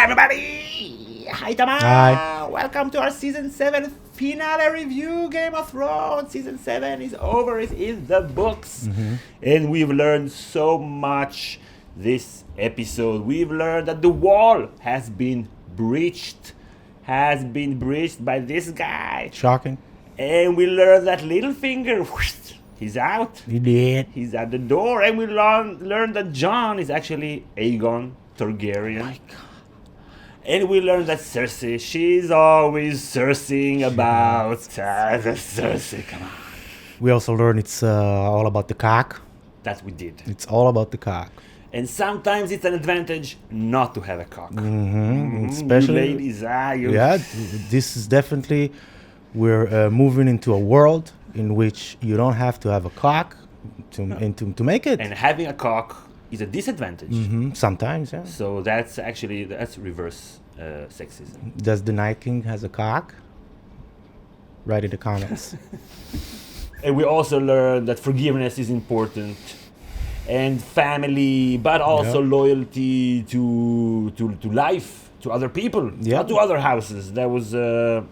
Hi, everybody! Hi, Tama! Hi. Welcome to our Season 7 finale review, Game of Thrones. Season 7 is over, it's in the books. And we've learned so much this episode. We've learned that the wall has been breached. By this guy. Shocking. And we learned that Littlefinger, whoosh, he's out. You did. He's at the door. And we learned that Jon is actually Aegon Targaryen. My God. And we learned that Cersei, she's always Cerseiing about Cersei, come on. We also learned it's all about the cock. That we did. It's all about the cock. And sometimes it's an advantage not to have a cock. Especially, You ladies, you. yeah, this is definitely, we're moving into a world in which you don't have to have a cock to make it. And having a cock is a disadvantage. Sometimes, yeah. So that's reverse sexism. Does the Night King has a cock? Write in the comments. And we also learned that forgiveness is important. And family, but also Yeah. loyalty to life, to other people, Yeah. not to other houses. That was a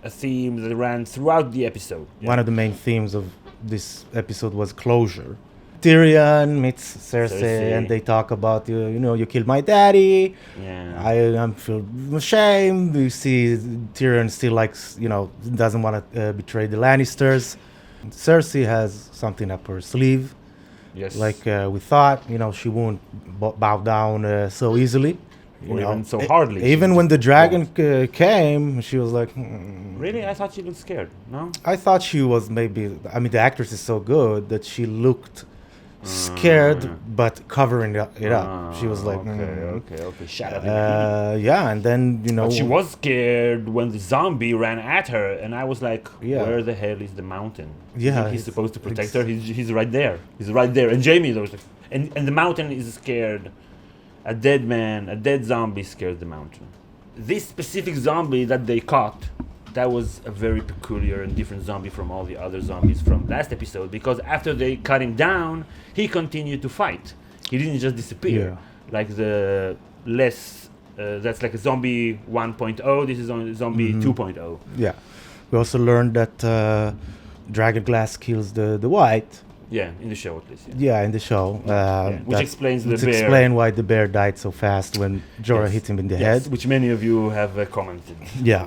theme that ran throughout the episode. One of the main themes of this episode was closure. Tyrion meets Cersei, and they talk about, you killed my daddy. Yeah. I feel ashamed. You see Tyrion still likes, doesn't want to betray the Lannisters. Cersei has something up her sleeve. Yes. Like we thought, she won't bow down so easily. Or even so hardly. Even when the dragon came, she was like... Really? I thought she looked scared, no? I thought she was the actress is so good that she looked scared, but covering it up. She was like... Okay. Shut up. Yeah, and then, But she was scared when the zombie ran at her, and I was like, where the hell is the mountain? Yeah. He's supposed to protect her. He's right there. He's right there. And Jamie, was like, and the mountain is scared. A dead zombie scared the mountain. This specific zombie that they caught, that was a very peculiar and different zombie from all the other zombies from last episode, because after they cut him down, he continued to fight. He didn't just disappear. Like the less, that's like a zombie 1.0, this is only zombie 2.0. Yeah. We also learned that Dragonglass kills the white. Yeah, in the show at least. Yeah, in the show. Which explains the let's bear. explain why the bear died so fast when Jorah hit him in the head. Which many of you have commented. Yeah.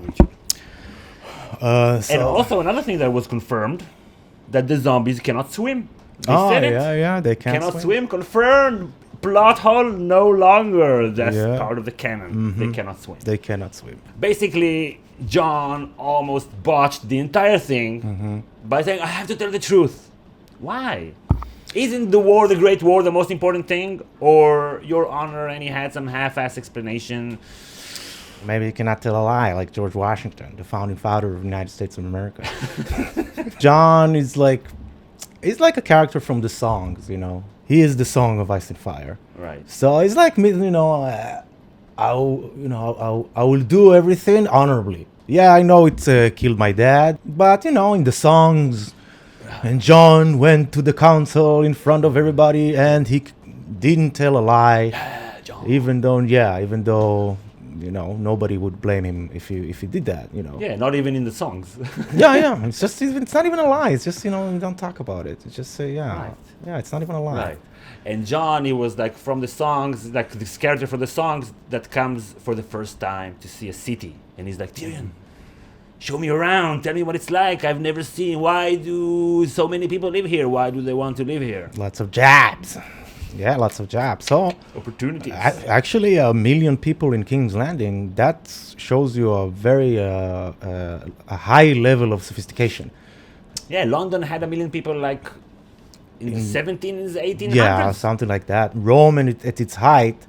And also another thing that was confirmed, that the zombies cannot swim. They said it. Yeah, they Cannot swim. Confirmed. Plot hole no longer. That's part of the canon. They cannot swim. They cannot swim. Basically, Jon almost botched the entire thing by saying, I have to tell the truth. Why? Isn't the war, the Great War, the most important thing? Or, Your Honor, and he had some half-ass explanation. Maybe he cannot tell a lie, like George Washington, the founding father of the United States of America. Jon is he's like a character from the songs, He is the song of Ice and Fire. Right. So it's like me, I will do everything honorably. Yeah, I know it's killed my dad, but in the songs. And Jon went to the council in front of everybody, and he didn't tell a lie, even though nobody would blame him if he did that. Yeah, not even in the songs. Yeah. It's not even a lie. It's just we don't talk about it. It's just Right. Yeah, it's not even a lie. Right. And Jon, he was like from the songs, like this character from the songs that comes for the first time to see a city, and he's like, Tyrion, show me around. Tell me what it's like. I've never seen. Why do so many people live here? Why do they want to live here? Lots of jabs. Yeah, lots of jabs. So Opportunities. Actually, 1 million people in King's Landing. That shows you a very a high level of sophistication. Yeah, London had 1 million people like in the 1700s, 1800s. Yeah, something like that. Rome, at its height,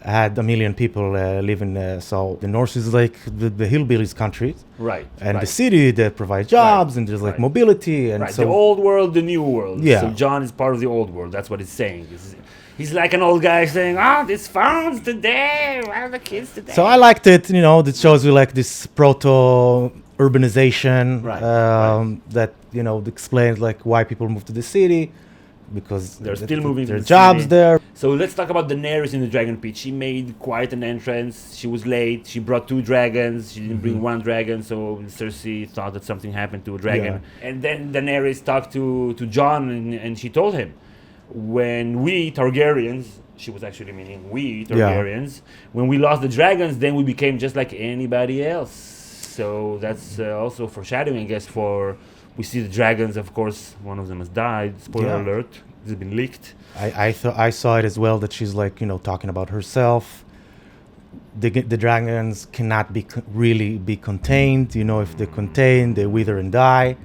had 1 million people living. So the North is like the hillbillies country, Right. and the city that provides jobs, and there's like mobility, and so the old world, the new world. Yeah. So Jon is part of the old world. That's what it's saying. He's like an old guy saying, this phone's today. Why are the kids today? So I liked it. That shows you like this proto urbanization Right. that explains like why people move to the city. because They're still moving to their the jobs city. there. So let's talk about Daenerys in the Dragon Pit. She made quite an entrance. She was late. She brought 2 dragons. She didn't bring 1 dragon, so Cersei thought that something happened to a dragon. And then Daenerys talked to Jon, and she told him, when we Targaryens, she was actually meaning we Targaryens, when we lost the dragons, then we became just like anybody else. So that's also foreshadowing, I guess, for... We see the dragons, of course, one of them has died. Spoiler alert, it's been leaked. I saw it as well, that she's like, talking about herself. The dragons cannot really be contained. If they're contained, they wither and die.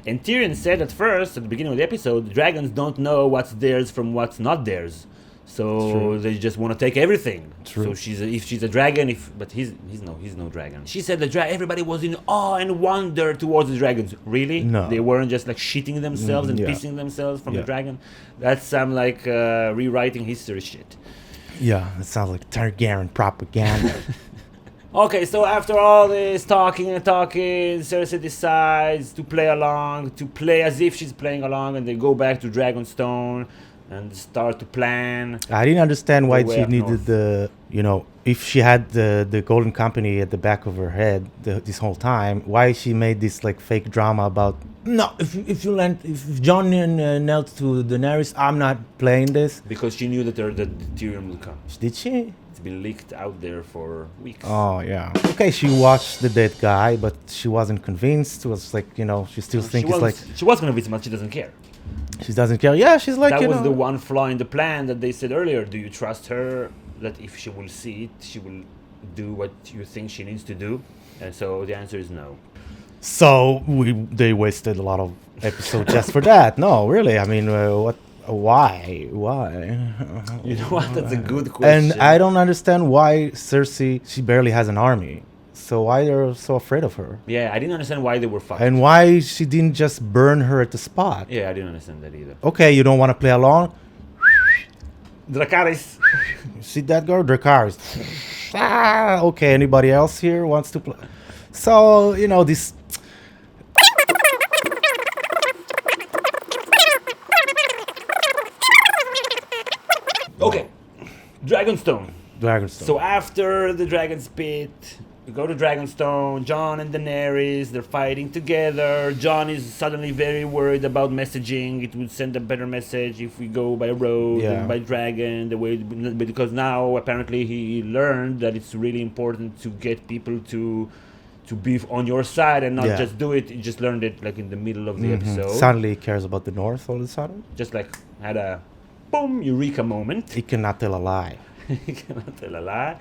And Tyrion said at first, at the beginning of the episode, the dragons don't know what's theirs from what's not theirs. So they just want to take everything. True. So if she's a dragon, but he's no dragon. She said everybody was in awe and wonder towards the dragons. Really? No. They weren't just like shitting themselves and pissing themselves from the dragon. That's some like rewriting history shit. Yeah, it sounds like Targaryen propaganda. Okay, so after all this talking, Cersei decides to play along, to play as if she's playing along, and they go back to Dragonstone and start to plan. I didn't understand why way she up needed if she had the Golden Company at the back of her head this whole time, why she made this like fake drama about, no, if Jon knelt to Daenerys, I'm not playing this. Because she knew that Tyrion will come. Did she? It's been leaked out there for weeks. Oh, yeah. Okay, she watched the dead guy, but she wasn't convinced. It was like, she still thinks it's like... She was convinced, but she doesn't care. She doesn't care. Yeah, she's like, that was the one flaw in the plan that they said earlier. Do you trust her that if she will see it, she will do what you think she needs to do? And so the answer is no. So they wasted a lot of episodes just for that. No, really. I mean, what? Why? You know what? That's a good question. And I don't understand why Cersei, she barely has an army. So why they're so afraid of her? Yeah, I didn't understand why they were fucked. And why she didn't just burn her at the spot? Yeah, I didn't understand that either. Okay, you don't want to play along? Dracarys. See that girl? Dracarys. Okay, anybody else here wants to play? So, this... Okay, Dragonstone. Dragonstone. So after the Dragon's Pit, we go to Dragonstone. Jon and Daenerys, they're fighting together. Jon is suddenly very worried about messaging. It would send a better message if we go by road and by dragon. Because now apparently he learned that it's really important to get people to be on your side and not just do it. He just learned it like in the middle of the episode. Suddenly he cares about the North all of a sudden. Just like had a boom eureka moment. He cannot tell a lie. He cannot tell a lie.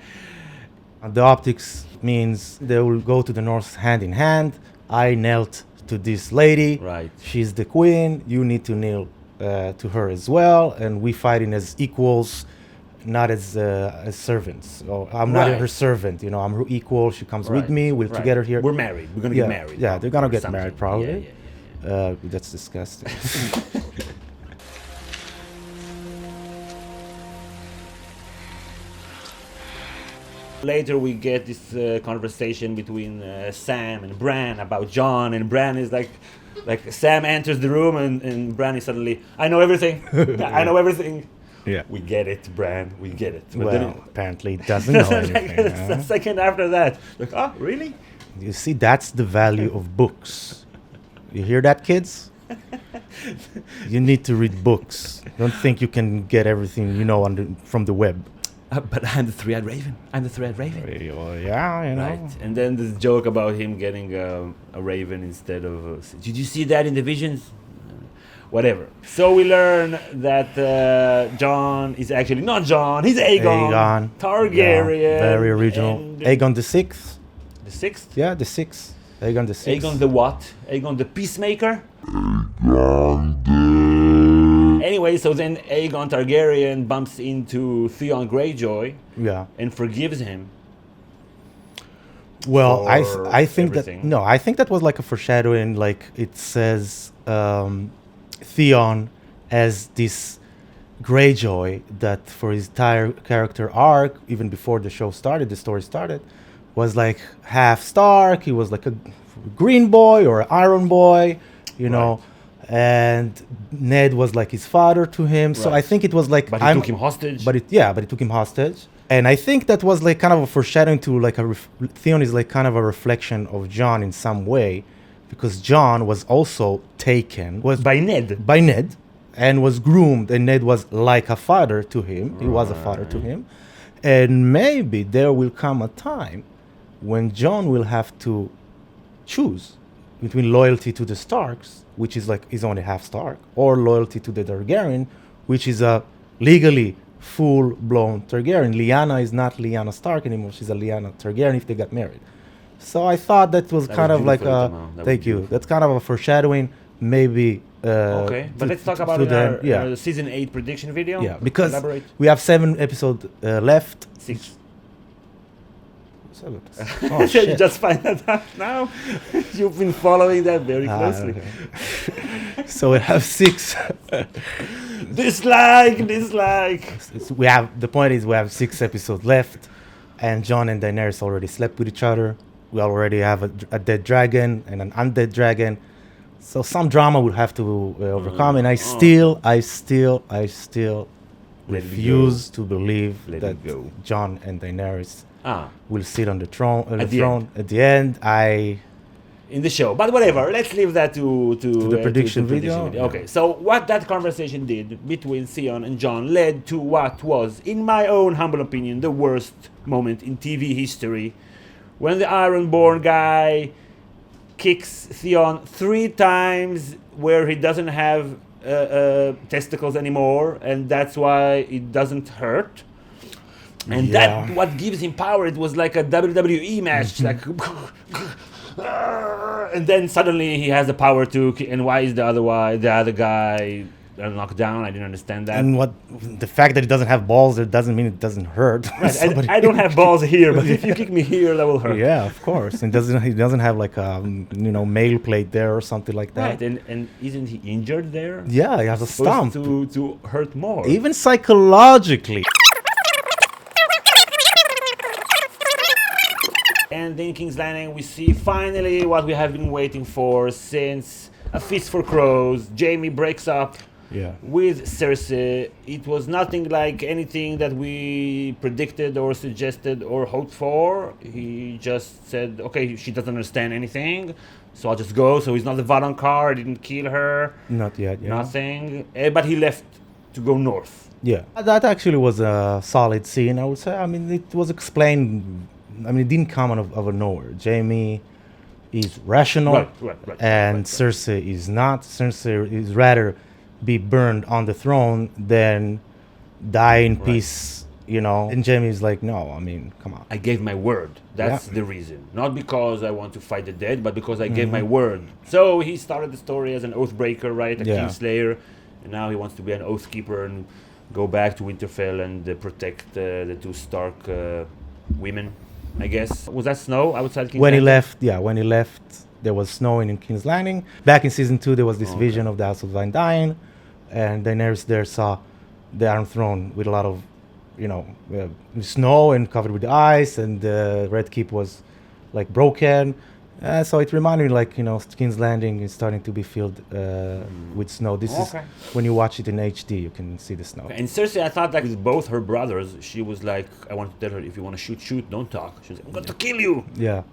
The optics means they will go to the North hand in hand. I knelt to this lady. Right. She's the queen. You need to kneel to her as well. And we fighting as equals, not as servants. So I'm not her servant. I'm her equal. She comes with me. We're together here. We're married. We're going to get married. Yeah, they're going to get something. married probably. Yeah. That's disgusting. Later we get this conversation between Sam and Bran about Jon, and Bran is like Sam enters the room and Bran is suddenly, I know everything. I know everything. Yeah. We get it, Bran. We get it. But well, apparently he doesn't know anything. A second after that, like, oh, really? You see, that's the value of books. You hear that, kids? You need to read books. Don't think you can get everything from the web. But I'm the three-eyed raven. I'm the three-eyed raven. Well, yeah, Right. And then this joke about him getting a raven instead of... did you see that in the visions? Whatever. So we learn that Jon is actually not Jon. He's Aegon. Targaryen. Yeah, very original. Aegon the Sixth. The sixth? Yeah, the Sixth. Aegon the Sixth. Aegon the what? Aegon the Peacemaker? Anyway, so then Aegon Targaryen bumps into Theon Greyjoy and forgives him. Well, I think everything. I think that was like a foreshadowing. Like it says Theon as this Greyjoy that for his entire character arc, even before the show started, the story started, was like half Stark. He was like a green boy or iron boy, you know. and Ned was like his father to him. So Right. I think it was like But he took him hostage. But it took him hostage, and I think that was like kind of a foreshadowing to like Theon is like kind of a reflection of Jon in some way, because Jon was also taken by Ned. by Ned and was groomed, and Ned was like a father to him. He was a father to him, and maybe there will come a time when Jon will have to choose between loyalty to the Starks, which is like he's only half Stark, or loyalty to the Targaryen, which is a legally full-blown Targaryen. Lyanna is not Lyanna Stark anymore; she's a Lyanna Targaryen if they got married. So I thought that was That kind was of like beautiful, a Itamar. That was thank you. beautiful. That's kind of a foreshadowing, maybe. Okay, but let's talk about our season 8 prediction video. Yeah, because Elaborate. we have 7 episodes left. 6. 7. You Oh shit! just find that out now. You've been following that very closely. Okay. So we have 6. Dislike. We have the point is we have 6 episodes left, and Jon and Daenerys already slept with each other. We already have a dead dragon and an undead dragon, so some drama will have to overcome. And I still Let it refuse to believe Let that it go. Jon and Daenerys Ah, will sit on the throne. At the end. At the end, in the show, but whatever. Let's leave that to the prediction video? Yeah. Okay, so what that conversation did between Theon and Jon led to what was, in my own humble opinion, the worst moment in TV history, when the Ironborn guy kicks Theon 3 times where he doesn't have testicles anymore, and that's why it doesn't hurt. And Yeah. that what gives him power. It was like a WWE match, like, and then suddenly he has the power to. And why is the other guy knocked down? I didn't understand that. and what the fact that he doesn't have balls, it doesn't mean it doesn't hurt. Right, Somebody- I don't have balls here, but if you kick me here, that will hurt. Yeah, of course. And he doesn't have like a mail plate there or something like that. Right, and isn't he injured there? Yeah, he has a Supposed stump. to hurt more. Even psychologically. And in King's Landing, we see finally what we have been waiting for since A Feast for Crows. Jaime breaks up Yeah. with Cersei. It was nothing like anything that we predicted or suggested or hoped for. He just said, okay, she doesn't understand anything, so I'll just go. So he's not the Valonqar, didn't kill her, Not yet, yeah. nothing. But he left to go north. Yeah. That actually was a solid scene, I would say. I mean, it was explained. I mean, it didn't come out of nowhere. Jaime is rational, Right. and Cersei is not. Cersei is rather be burned on the throne than die in Right. peace, And Jaime is like, no, I mean, come on. I gave my word. That's Yeah. the reason. Not because I want to fight the dead, but because I gave Mm-hmm. my word. So he started the story as an oath breaker, right? A Yeah. Kingslayer. And now he wants to be an oath keeper and go back to Winterfell and protect the 2 Stark women, I guess. Was that snow outside King's When he Landing? left, there was snowing in King's Landing. Back in season 2, there was this Okay. vision of the House of Van Dyne, and Daenerys there saw the Iron Throne with a lot of, snow and covered with ice, and the Red Keep was like broken. So it reminded me, like, King's Landing is starting to be filled with snow. This Okay. is when you watch it in HD, you can see the snow. And Cersei, I thought, like, with both her brothers, she was like, I want to tell her, if you want to shoot, shoot, don't talk. She was like, I'm going to kill you. Yeah.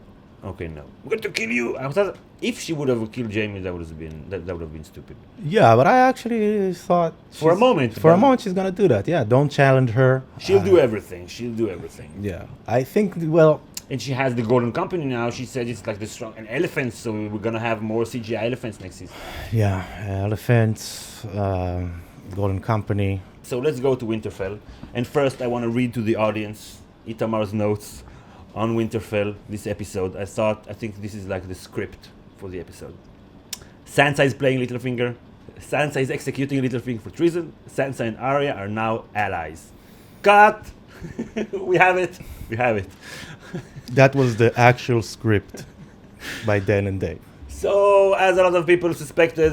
Okay, no. I'm going to kill you. I thought, if she would have killed Jaime, that would have been stupid. Yeah, but I actually thought For a she's- moment, For a but- moment, she's gonna do that. Yeah, don't challenge her. She'll do everything. She'll do everything. Yeah, I think. Well, And she has the Golden Company now. She said it's like the strong and elephants, so we're gonna have more CGI elephants next season. yeah, elephants, Golden Company. So let's go to Winterfell. And first, I want to read to the audience Itamar's notes on Winterfell. This episode, I think this is like the script for the episode. Sansa is playing Littlefinger. Sansa is executing Littlefinger for treason. Sansa and Arya are now allies. Cut. We have it. We have it. That was the actual script by Dan and Dave. So, as a lot of people suspected,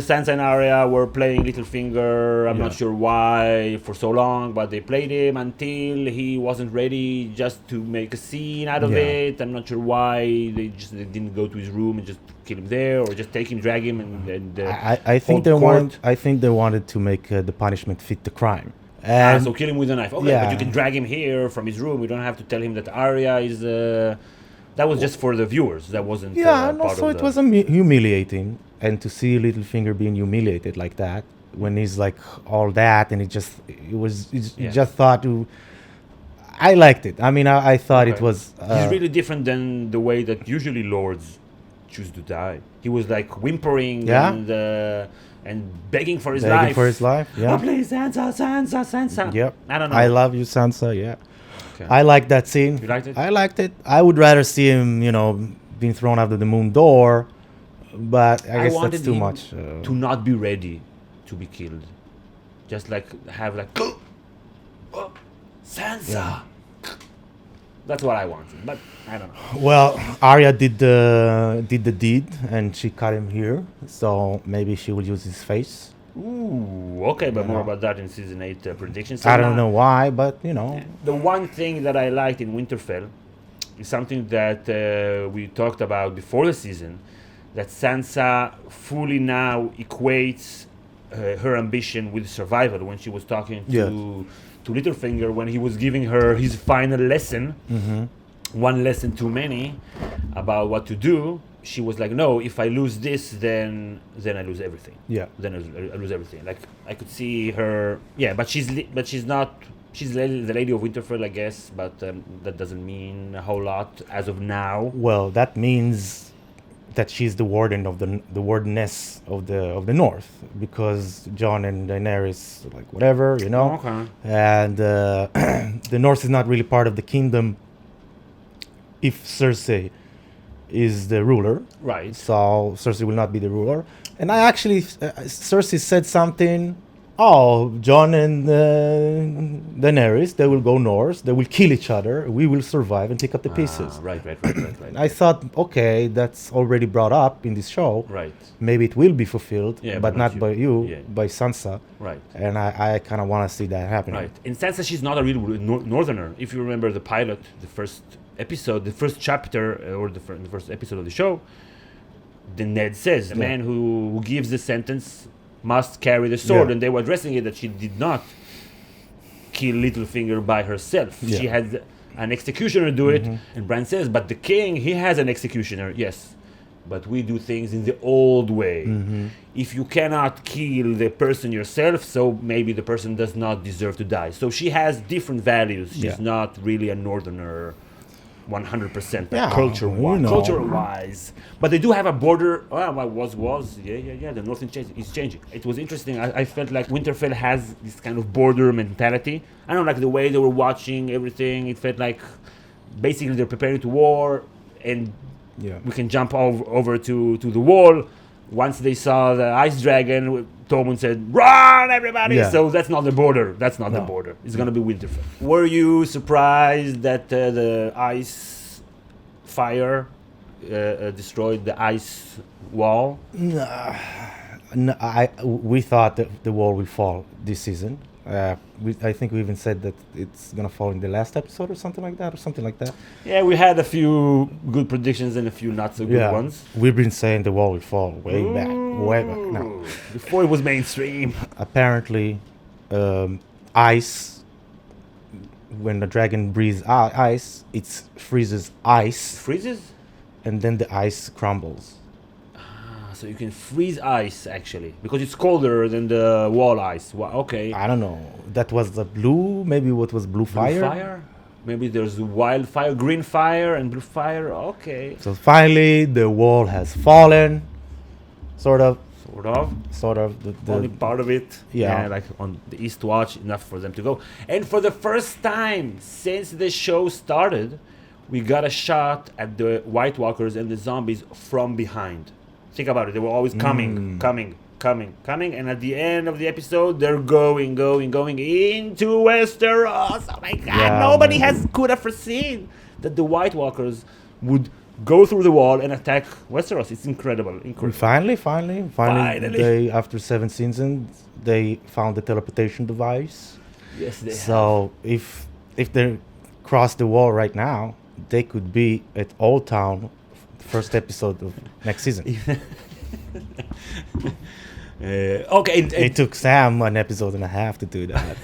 Sansa and Arya were playing Littlefinger. I'm not Yeah. sure why for so long, but they played him until he wasn't ready, just to make a scene out of Yeah. it. I'm not sure why they didn't go to his room and just kill him there, or just take him, drag him, and I think hold they court. wanted. I think they wanted to make the punishment fit the crime. And So kill him with a knife. Okay, yeah. but you can drag him here from his room. You don't have to tell him that Arya is. That was just for the viewers. That wasn't. yeah, and part also of it the, was humiliating, and to see Littlefinger being humiliated like that when he's like all that, and Yeah. just thought to. I liked it. I mean, I thought it Okay. was. He's really different than the way that usually lords choose to die. He was like whimpering Yeah. and begging for his begging life. for his life. Oh, Yeah. please, Sansa, Sansa, Sansa. Yep. I don't know. I love you, Sansa. Yeah. Okay. I like that scene. You liked it? I liked it. I would rather see him, being thrown out of the moon door, but I guess wanted that's too him much. to not be ready to be killed. Just like have like oh, Sansa. Yeah. That's what I wanted, but I don't know. Well, Arya did the deed, and she cut him here, so maybe she will use his face. Ooh, okay, but You more know. about that in season 8 predictions. So I don't now- know why, but The one thing that I liked in Winterfell is something that we talked about before the season, that Sansa fully now equates her ambition with survival. When she was talking to Littlefinger, when he was giving her his final lesson, one lesson too many, about what to do, she was like, no, if I lose this, then I lose everything. Yeah. Then I lose everything. Like I could see her, yeah, but she's not. She's the lady of Winterfell, I guess, but that doesn't mean a whole lot as of now. Well, that means that she's the warden of the wardeness of the North, because Jon and Daenerys like whatever, Okay. and the North is not really part of the kingdom if Cersei is the ruler. Right. So Cersei will not be the ruler. And I actually, Cersei said something. Oh, Jon and Daenerys, they will go north. They will kill each other. We will survive and pick up the pieces. Right. I thought, okay, that's already brought up in this show. Right. Maybe it will be fulfilled, Yeah, but not by you, Yeah. by Sansa. Right. And I kind of want to see that happening. Right. In Sansa, she's not a real northerner. If you remember the pilot, the first episode, the first chapter, or the first episode of the show, the Ned says the man who gives the sentence must carry the sword, Yeah. and they were addressing it that she did not kill Littlefinger by herself. Yeah. She had an executioner do it, and Bran says, but the king, he has an executioner, yes. But we do things in the old way. If you cannot kill the person yourself, so maybe the person does not deserve to die. So she has different values. She's Yeah. not really a northerner 100% Yeah, culture-wise. But they do have a border. Well, what was. Yeah. The north is changing. It was interesting. I felt like Winterfell has this kind of border mentality. I don't like the way they were watching everything. It felt like basically they're preparing to war, and Yeah. we can jump over to the wall. Once they saw the ice dragon, Tormund said, "Run, everybody!" Yeah. So that's not the border. That's not the No. border. It's gonna be Winterfell. Were you surprised that the ice fire destroyed the ice wall? No, we thought that the wall will fall this season. I think we even said that it's gonna fall in the last episode or something like that. Yeah, we had a few good predictions and a few not so good ones. We've been saying the wall will fall way back now. Ooh, before it was mainstream. Apparently, ice. When the dragon breathes ice, it freezes ice, Freezes? and then the ice crumbles. So you can freeze ice actually because it's colder than the wall ice. Okay. I don't know. That was the blue. Maybe what was blue fire? Blue fire? Maybe there's wildfire, green fire, and blue fire. Okay. So finally, the wall has fallen. Sort of. Sort of. Only The part of it. Yeah. Like on the East Watch, enough for them to go. And for the first time since the show started, we got a shot at the White Walkers and the zombies from behind. Think about it. They were always coming. And at the end of the episode, they're going into Westeros. Oh my God. Yeah, Nobody man. could have foreseen that the White Walkers would go through the wall and attack Westeros. It's incredible. Finally, Finally. they after 7 seasons, they found the teleportation device. Yes, they have. So if they cross the wall right now, they could be at Old Town, first episode of next season. Okay. It took Sam an episode and a half to do that.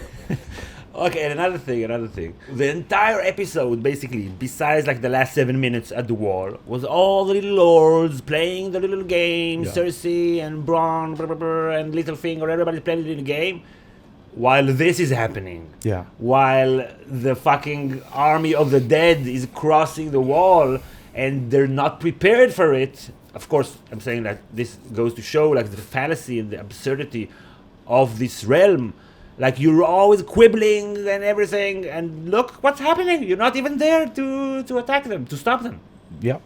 Okay, and another thing. The entire episode, basically, besides like the last 7 minutes at the wall, was all the little lords playing the little game, Yeah. Cersei and Bronn, and Littlefinger, everybody playing the little game, while this is happening. Yeah. While the fucking army of the dead is crossing the wall, and they're not prepared for it. Of course, I'm saying that this goes to show like the fallacy and the absurdity of this realm. Like, you're always quibbling and everything, and look what's happening. You're not even there to attack them, to stop them. Yeah.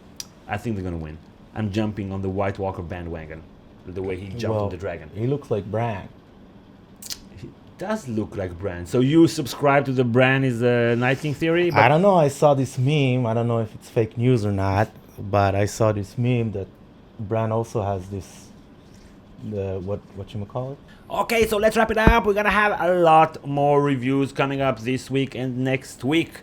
I think they're gonna win. I'm jumping on the White Walker bandwagon, the way he jumped on the dragon. He looks like Bran. He does look like Bran. So you subscribe to the Bran is a Night King theory? I don't know. I saw this meme. I don't know if it's fake news or not, but I saw this meme that Bran also has this, what you call it? Okay, so let's wrap it up. We're gonna have a lot more reviews coming up this week and next week.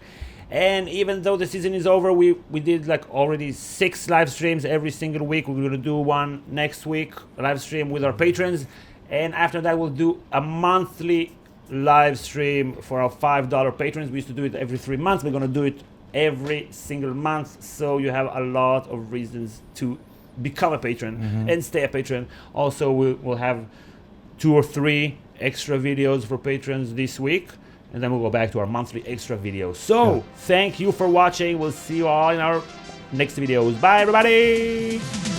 And even though the season is over, we did like already 6 live streams every single week. We're gonna do one next week, live stream with our patrons. And after that, we'll do a monthly live stream for our $5 patrons. We used to do it every 3 months. We're gonna do it every single month. So you have a lot of reasons to become a patron and stay a patron. Also, we'll have 2 or 3 extra videos for patrons this week, and then we'll go back to our monthly extra videos. So, thank you for watching. We'll see you all in our next videos. Bye, everybody!